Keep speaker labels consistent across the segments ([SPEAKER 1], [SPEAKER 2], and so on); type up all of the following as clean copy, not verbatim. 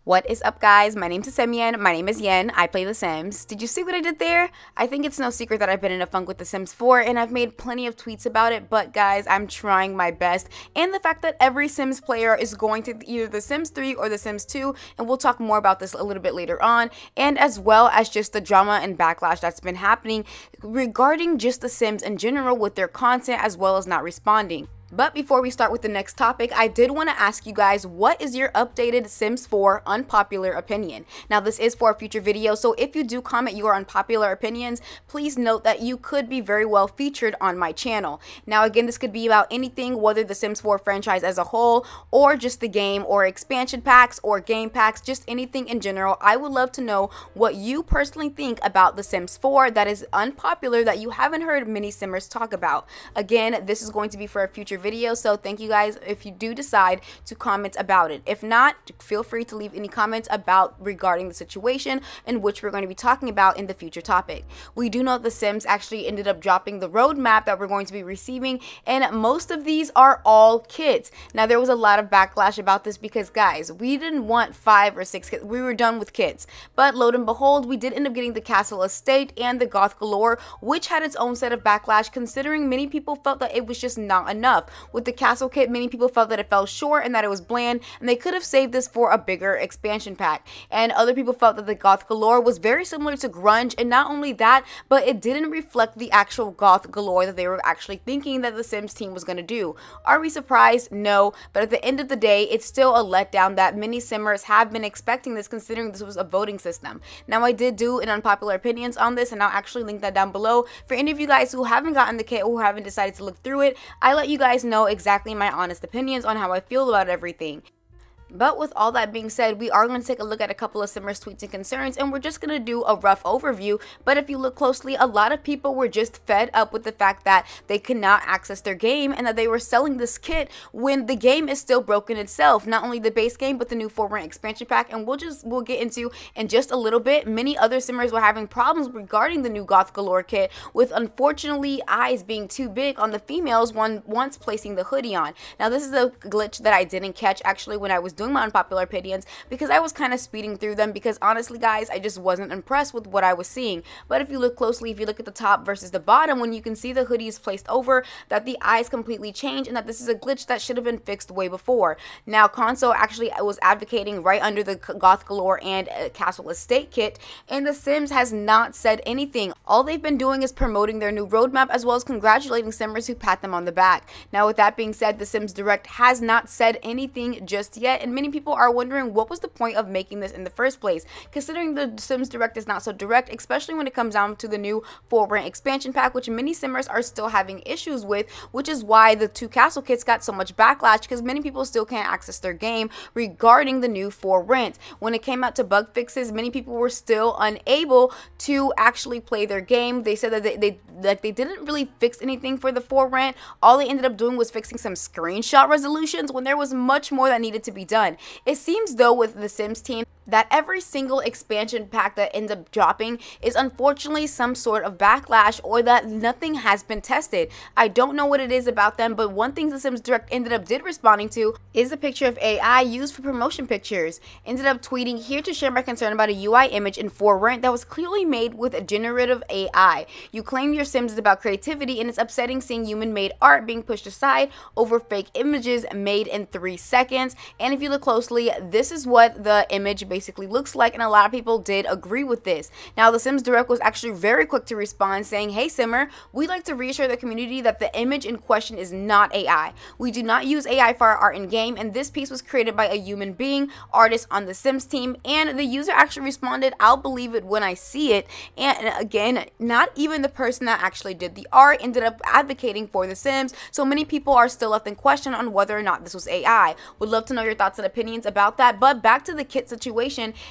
[SPEAKER 1] What is up, guys? My name is Simeon. My name is Yen. I play The Sims. Did you see what I did there? I think it's no secret that I've been in a funk with The Sims 4 and I've made plenty of tweets about it, but guys, I'm trying my best. And the fact that every Sims player is going to either The Sims 3 or The Sims 2, and we'll talk more about this a little bit later on, and as well as just the drama and backlash that's been happening regarding just The Sims in general with their content as well as not responding. But before we start with the next topic, I did want to ask you guys, what is your updated Sims 4 unpopular opinion? Now, this is for a future video, so if you do comment your unpopular opinions, please note that you could be very well featured on my channel. Now, again, this could be about anything, whether the Sims 4 franchise as a whole, or just the game, or expansion packs, or game packs, just anything in general. I would love to know what you personally think about the Sims 4 that is unpopular, that you haven't heard many Simmers talk about. Again, this is going to be for a future video, so thank you guys if you do decide to comment about it. If not, feel free to leave any comments about regarding the situation in which we're going to be talking about in the future topic. We do know The Sims actually ended up dropping the roadmap that we're going to be receiving, and most of these are all kids. Now, there was a lot of backlash about this because, guys, we didn't want 5 or 6 kids. We were done with kids. But lo and behold, we did end up getting the Castle Estate and the Goth Galore, which had its own set of backlash, considering many people felt that it was just not enough. With the castle kit, many people felt that it fell short and that it was bland, and they could have saved this for a bigger expansion pack. And other people felt that the Goth Galore was very similar to Grunge, and not only that, but it didn't reflect the actual Goth Galore that they were actually thinking that the Sims team was going to do. Are we surprised? No, but at the end of the day, it's still a letdown that many Simmers have been expecting this, considering this was a voting system. Now, I did do an unpopular opinions on this, and I'll actually link that down below. For any of you guys who haven't gotten the kit or who haven't decided to look through it, I let you guys know exactly my honest opinions on how I feel about everything. But with all that being said, we are going to take a look at a couple of Simmers' tweets and concerns, and we're just going to do a rough overview. But if you look closely, a lot of people were just fed up with the fact that they could not access their game and that they were selling this kit when the game is still broken itself. Not only the base game, but the new 4 expansion pack, and we'll get into in just a little bit. Many other Simmers were having problems regarding the new Goth Galore kit, with unfortunately eyes being too big on the females once placing the hoodie on. Now, this is a glitch that I didn't catch actually when I was doing my unpopular opinions, because I was kind of speeding through them, because honestly, guys, I just wasn't impressed with what I was seeing. But if you look closely, if you look at the top versus the bottom, when you can see the hoodie is placed over, that the eyes completely change, and that this is a glitch that should have been fixed way before. Now, Console actually was advocating right under the Goth Galore and Castle Estate kit, and The Sims has not said anything. All they've been doing is promoting their new roadmap, as well as congratulating Simmers who pat them on the back. Now, with that being said, The Sims Direct has not said anything just yet, and many people are wondering what was the point of making this in the first place, considering the Sims Direct is not so direct, especially when it comes down to the new 4 expansion pack, which many Simmers are still having issues with, which is why the 2 castle kits got so much backlash, because many people still can't access their game regarding the new 4 rent. When it came out to bug fixes, many people were still unable to actually play their game. They said that they didn't really fix anything for the 4 rent. All they ended up doing was fixing some screenshot resolutions when there was much more that needed to be done. It seems though with the Sims team that every single expansion pack that ends up dropping is unfortunately some sort of backlash, or that nothing has been tested. I don't know what it is about them, but one thing the Sims Direct did responding to is a picture of AI used for promotion pictures. Ended up tweeting, "Here to share my concern about a UI image in 4 rent that was clearly made with a generative AI. You claim your Sims is about creativity, and it's upsetting seeing human-made art being pushed aside over fake images made in 3 seconds. And if you look closely, this is what the image basically looks like, and a lot of people did agree with this. Now, the Sims Direct was actually very quick to respond, saying, "Hey Simmer, we'd like to reassure the community that the image in question is not AI. We do not use AI for our art in game, and this piece was created by a human being, artist on the Sims team." And the user actually responded, "I'll believe it when I see it." And again, not even the person that actually did the art ended up advocating for the Sims, so many people are still left in question on whether or not this was AI. Would love to know your thoughts and opinions about that. But back to the kit situation,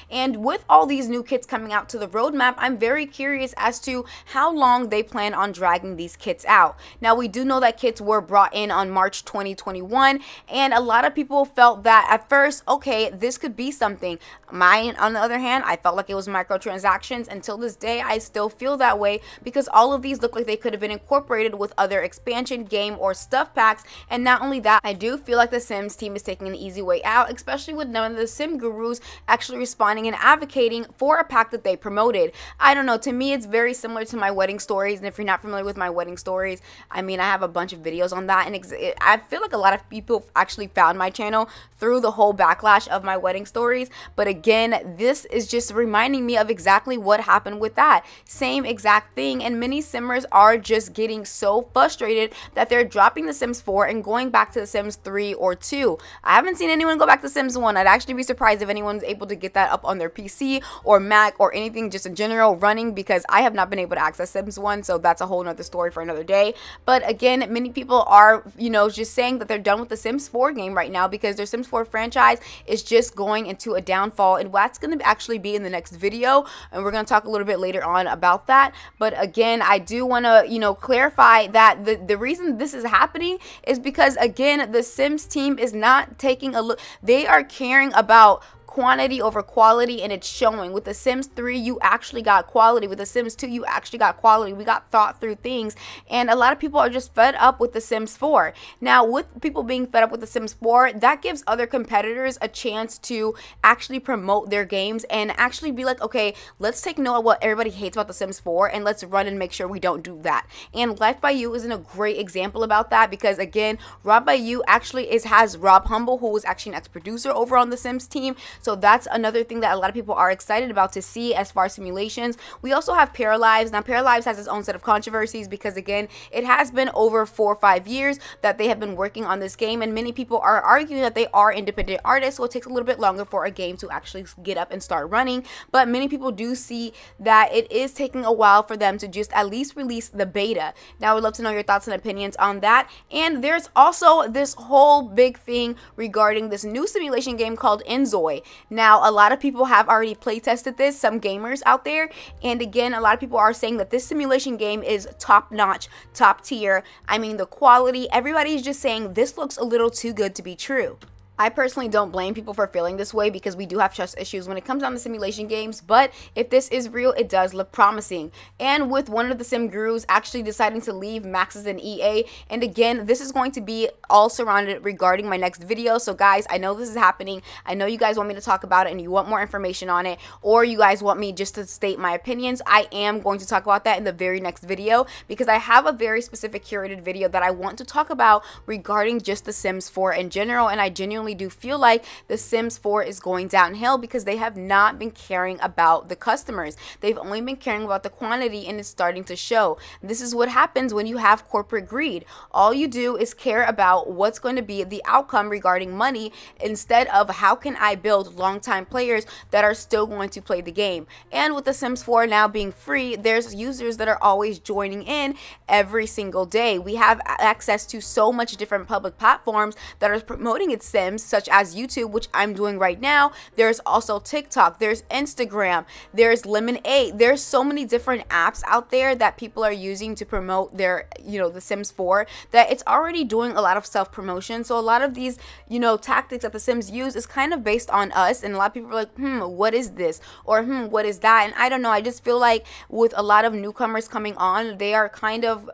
[SPEAKER 1] and with all these new kits coming out to the roadmap, I'm very curious as to how long they plan on dragging these kits out. Now, we do know that kits were brought in on March 2021, and a lot of people felt that at first, okay, this could be something. Mine, on the other hand, I felt like it was microtransactions. Until this day, I still feel that way, because all of these look like they could have been incorporated with other expansion, game, or stuff packs. And not only that, I do feel like the Sims team is taking an easy way out, especially with none of the Sim gurus actually responding and advocating for a pack that they promoted. I don't know, to me it's very similar to my wedding stories, and if you're not familiar with my wedding stories, I mean, I have a bunch of videos on that, and I feel like a lot of people actually found my channel through the whole backlash of my wedding stories. But again, this is just reminding me of exactly what happened with that same exact thing, and many simmers are just getting so frustrated that they're dropping The Sims 4 and going back to The Sims 3 or 2. I haven't seen anyone go back to Sims 1. I'd actually be surprised if anyone's able to get that up on their PC or Mac or anything just in general running, because I have not been able to access Sims 1, so that's a whole nother story for another day. But again, many people are, you know, just saying that they're done with the Sims 4 game right now because their Sims 4 franchise is just going into a downfall, and that's going to actually be in the next video, and we're going to talk a little bit later on about that. But again, I do want to, you know, clarify that the reason this is happening is because, again, the Sims team is not taking a look. They are caring about quantity over quality, and it's showing. With The Sims 3, you actually got quality. With The Sims 2, you actually got quality. We got thought through things, and a lot of people are just fed up with The Sims 4. Now, with people being fed up with The Sims 4, that gives other competitors a chance to actually promote their games and actually be like, okay, let's take note of what everybody hates about The Sims 4 and let's run and make sure we don't do that. And Life by You isn't a great example about that, because again, Rob by You actually has Rob Humble, who was actually an ex-producer over on The Sims team. So that's another thing that a lot of people are excited about to see as far as simulations. We also have Paralives. Now, Paralives has its own set of controversies because, again, it has been over 4 or 5 years that they have been working on this game, and many people are arguing that they are independent artists, so it takes a little bit longer for a game to actually get up and start running. But many people do see that it is taking a while for them to just at least release the beta. Now, I would love to know your thoughts and opinions on that. And there's also this whole big thing regarding this new simulation game called Enzoy. Now, a lot of people have already play tested this, some gamers out there, and again, a lot of people are saying that this simulation game is top notch, top tier. I mean, the quality, everybody's just saying this looks a little too good to be true. I personally don't blame people for feeling this way, because we do have trust issues when it comes down to simulation games, but if this is real, it does look promising. And with one of the sim gurus actually deciding to leave Maxis and EA, and again, this is going to be all surrounded regarding my next video. So guys, I know this is happening. I know you guys want me to talk about it and you want more information on it, or you guys want me just to state my opinions. I am going to talk about that in the very next video, because I have a very specific curated video that I want to talk about regarding just The Sims 4 in general, and I genuinely do feel like The Sims 4 is going downhill because they have not been caring about the customers. They've only been caring about the quantity, and it's starting to show. This is what happens when you have corporate greed. All you do is care about what's going to be the outcome regarding money, instead of how can I build longtime players that are still going to play the game. And with The Sims 4 now being free, there's users that are always joining in every single day. We have access to so much different public platforms that are promoting its Sims, such as YouTube, which I'm doing right now. There's also TikTok, there's Instagram, there's lmao. There's so many different apps out there that people are using to promote their, you know, The Sims 4, that it's already doing a lot of self-promotion. So a lot of these, you know, tactics that The Sims use is kind of based on us, and a lot of people are like, what is this, or what is that? And I don't know, I just feel like with a lot of newcomers coming on, they are kind of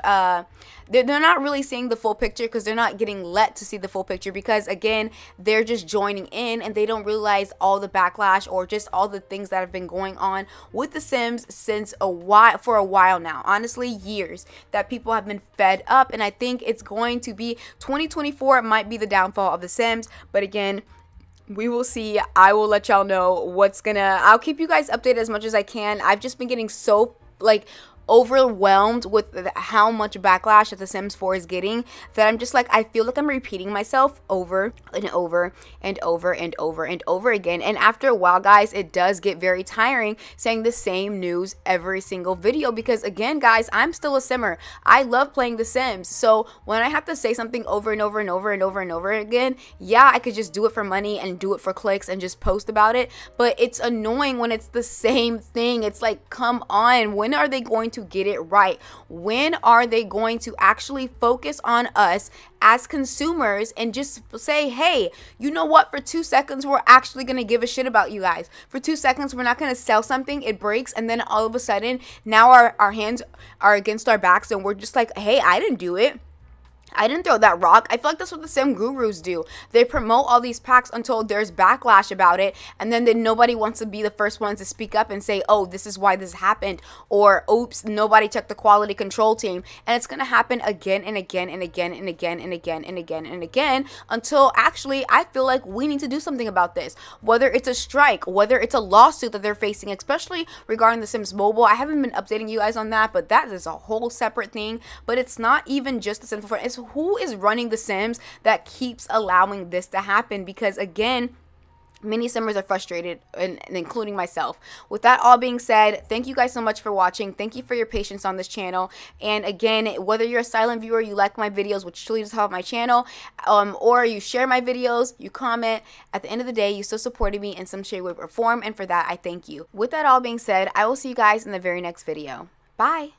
[SPEAKER 1] they're not really seeing the full picture, because they're not getting let to see the full picture, because again, they're just joining in and they don't realize all the backlash or just all the things that have been going on with The Sims since for a while now, honestly years, that people have been fed up. And I think it's going to be 2024 might be the downfall of The Sims, but again, we will see. I will let y'all know I'll keep you guys updated as much as I can. I've just been getting so like overwhelmed with how much backlash that The Sims 4 is getting, that I'm just like, I feel like I'm repeating myself over and over and over and over and over again. And after a while, guys, it does get very tiring saying the same news every single video, because again, guys, I'm still a simmer. I love playing The Sims, so when I have to say something over and over and over and over and over again, yeah, I could just do it for money and do it for clicks and just post about it, but it's annoying when it's the same thing. It's like, come on, when are they going to get it right? When are they going to actually focus on us as consumers and just say, hey, you know what, for 2 seconds we're actually going to give a shit about you guys. For 2 seconds we're not going to sell something, it breaks, and then all of a sudden now our hands are against our backs and we're just like, hey, I didn't do it. I didn't throw that rock. I feel like that's what the sim gurus do. They promote all these packs until there's backlash about it, and then nobody wants to be the first ones to speak up and say, oh, this is why this happened, or oops, nobody checked the quality control team. And it's gonna happen again and again and again and again and again and again and again until actually I feel like we need to do something about this. Whether it's a strike, whether it's a lawsuit that they're facing, especially regarding The Sims Mobile. I haven't been updating you guys on that, but that is a whole separate thing. But it's not even just the Sims 4. It's who is running The Sims that keeps allowing this to happen, because again, many simmers are frustrated, and including myself. With that all being said, thank you guys so much for watching. Thank you for your patience on this channel. And again, whether you're a silent viewer, you like my videos, which truly does help my channel, or you share my videos, you comment, at the end of the day, you still supported me in some shape, way, or form, and for that, I thank you. With that all being said, I will see you guys in the very next video. Bye!